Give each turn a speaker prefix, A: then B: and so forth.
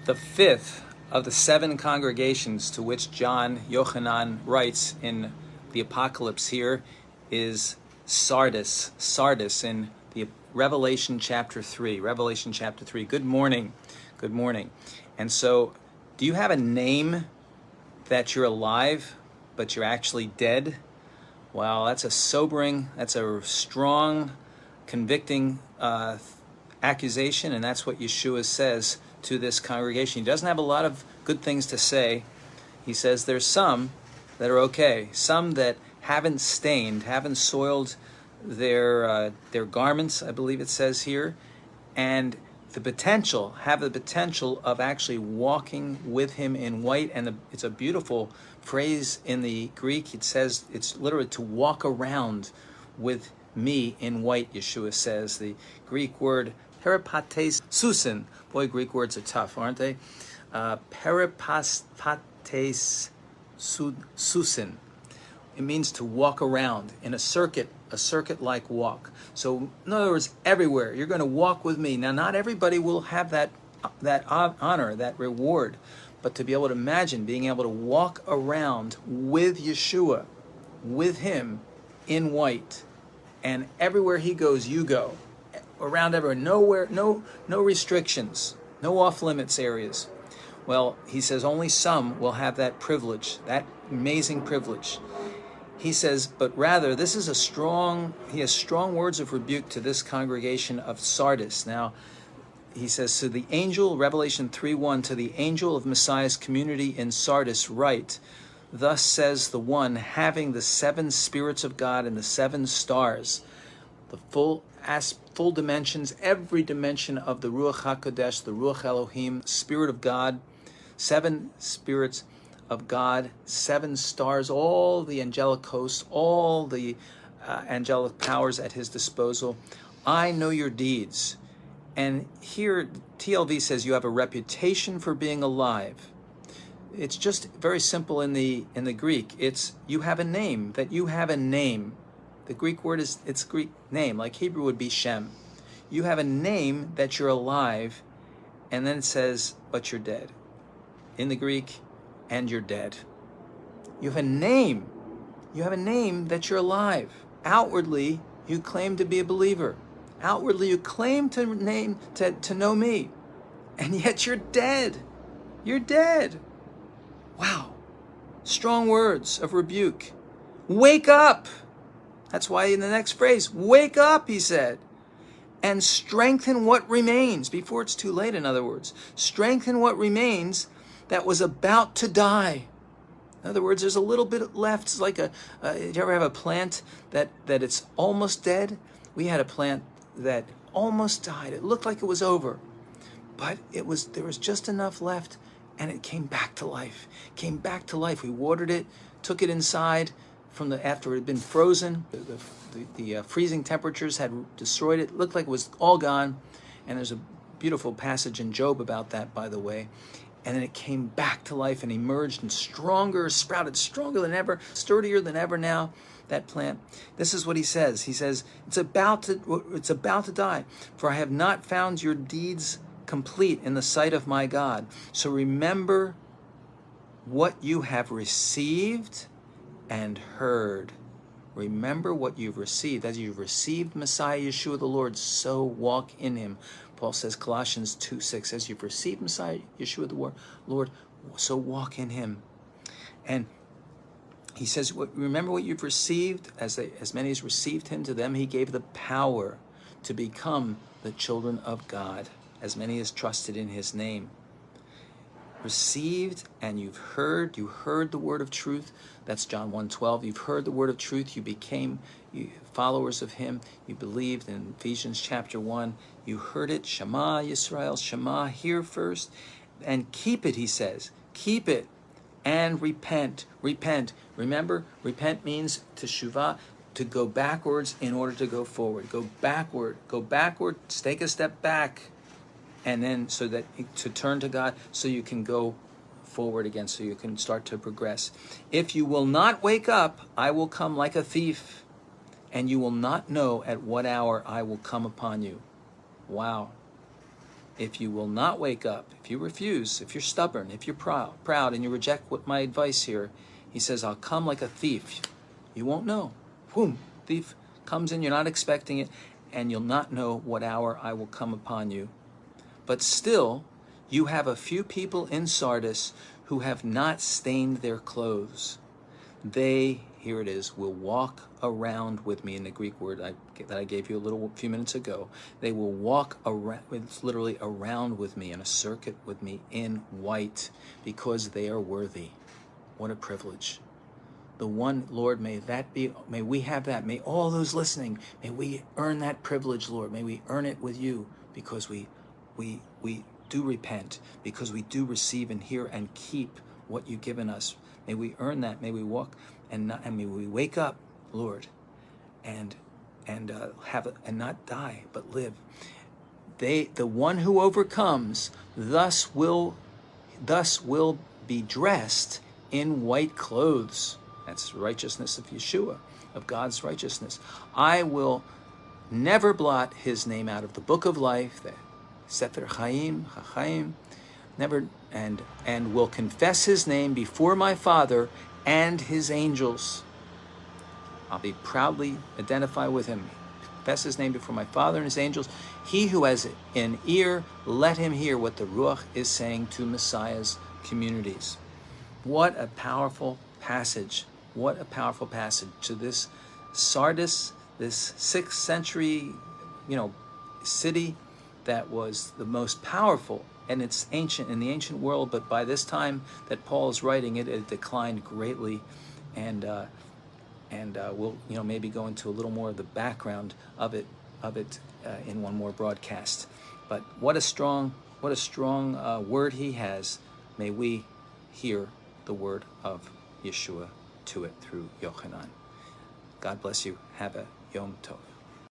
A: The fifth of the seven congregations to which John Yochanan writes in the Apocalypse here is Sardis. Sardis in the Revelation chapter 3. Revelation chapter 3. Good morning. Good morning. And so, do you have a name that you're alive, but you're actually dead? Well, that's a sobering, that's a strong, convicting accusation, and that's what Yeshua says to this congregation. He doesn't have a lot of good things to say. He says there's some that are okay, some that haven't stained, haven't soiled their garments, I believe it says here, and have the potential of actually walking with him in white. And it's a beautiful phrase in the Greek. It says it's literally to walk around with me in white, Yeshua says. The Greek word peripates susin. Boy, Greek words are tough, aren't they? Peripates susin. It means to walk around in a circuit-like walk. So, in other words, everywhere you're going to walk with me. Now, not everybody will have that honor, that reward, but to be able to imagine being able to walk around with Yeshua, with him in white, and everywhere he goes, you go. Around everywhere, nowhere, no restrictions, no off-limits areas. Well, he says only some will have that privilege, that amazing privilege. He says, but rather, he has strong words of rebuke to this congregation of Sardis. Now, he says, so the angel, Revelation 3:1, to the angel of Messiah's community in Sardis write, thus says the one having the seven spirits of God and the seven stars, the full dimensions, every dimension of the Ruach HaKodesh, the Ruach Elohim, Spirit of God, seven spirits of God, seven stars, all the angelic hosts, all the angelic powers at his disposal. I know your deeds. And here TLV says you have a reputation for being alive. It's just very simple in the Greek. It's you have a name, that you have a name. The Greek word it's Greek name, like Hebrew would be Shem. You have a name that you're alive, and then it says, but you're dead. In the Greek, and you're dead. You have a name. You have a name that you're alive. Outwardly, you claim to be a believer. Outwardly, you claim to know me. And yet you're dead. You're dead. Wow. Strong words of rebuke. Wake up. That's why in the next phrase, wake up, he said, and strengthen what remains. Before it's too late, in other words. Strengthen what remains that was about to die. In other words, there's a little bit left. It's like did you ever have a plant that it's almost dead? We had a plant that almost died. It looked like it was over, but there was just enough left, and it came back to life. Came back to life. We watered it, took it inside after it had been frozen. The freezing temperatures had destroyed it. It looked like it was all gone, and there's a beautiful passage in Job about that, by the way. And then it came back to life and emerged and sprouted stronger than ever, sturdier than ever now, that plant. This is what he says. He says, it's about to die. For I have not found your deeds complete in the sight of my God. So remember what you have received and heard. Remember what you've received. As you've received Messiah Yeshua the Lord, so walk in him. Paul says, Colossians 2:6, as you've received Messiah Yeshua the Lord, so walk in him. And he says, remember what you've received. As many as received him, to them he gave the power to become the children of God, as many as trusted in his name. Received, and you heard the word of truth. That's John 1:12. You've heard the word of truth. You became followers of him. You believed in Ephesians chapter 1. You heard it. Shema Yisrael. Shema, hear first. And keep it, he says. Keep it. And repent. Repent. Remember, repent means teshuvah, to go backwards in order to go forward. Go backward. Go backward. Take a step back. And then to turn to God so you can go forward again, so you can start to progress. If you will not wake up, I will come like a thief, and you will not know at what hour I will come upon you. Wow. if you will not wake up, if you refuse, if you're stubborn, if you're proud and you reject what my advice here, he says, I'll come like a thief. You won't know. Boom, thief comes in, you're not expecting it, and you'll not know what hour I will come upon you. But still, you have a few people in Sardis who have not stained their clothes. They, here it is, will walk around with me, in the Greek word that I gave you a few minutes ago. They will walk around, it's literally around with me, in a circuit with me, in white, because they are worthy. What a privilege. The one, Lord, may we have that. May all those listening, may we earn that privilege, Lord. May we earn it with you, because we do repent, because we do receive and hear and keep what you've given us. May we earn that. May we walk and may we wake up, Lord, and not die but live. The one who overcomes thus will be dressed in white clothes. That's the righteousness of Yeshua, of God's righteousness. I will never blot his name out of the book of life, the Sefer Chaim, never, and will confess his name before my Father and his angels. I'll be proudly identify with him. Confess his name before my Father and his angels. He who has an ear, let him hear what the Ruach is saying to Messiah's communities. What a powerful passage. What a powerful passage to this Sardis, this 6th century, city that was the most powerful and it's ancient in the ancient world, but by this time that Paul is writing it, it declined greatly, and we'll maybe go into a little more of the background of it in one more broadcast. But what a strong word he has. May we hear the word of Yeshua to it through Yochanan. God bless you. Have a Yom Tov.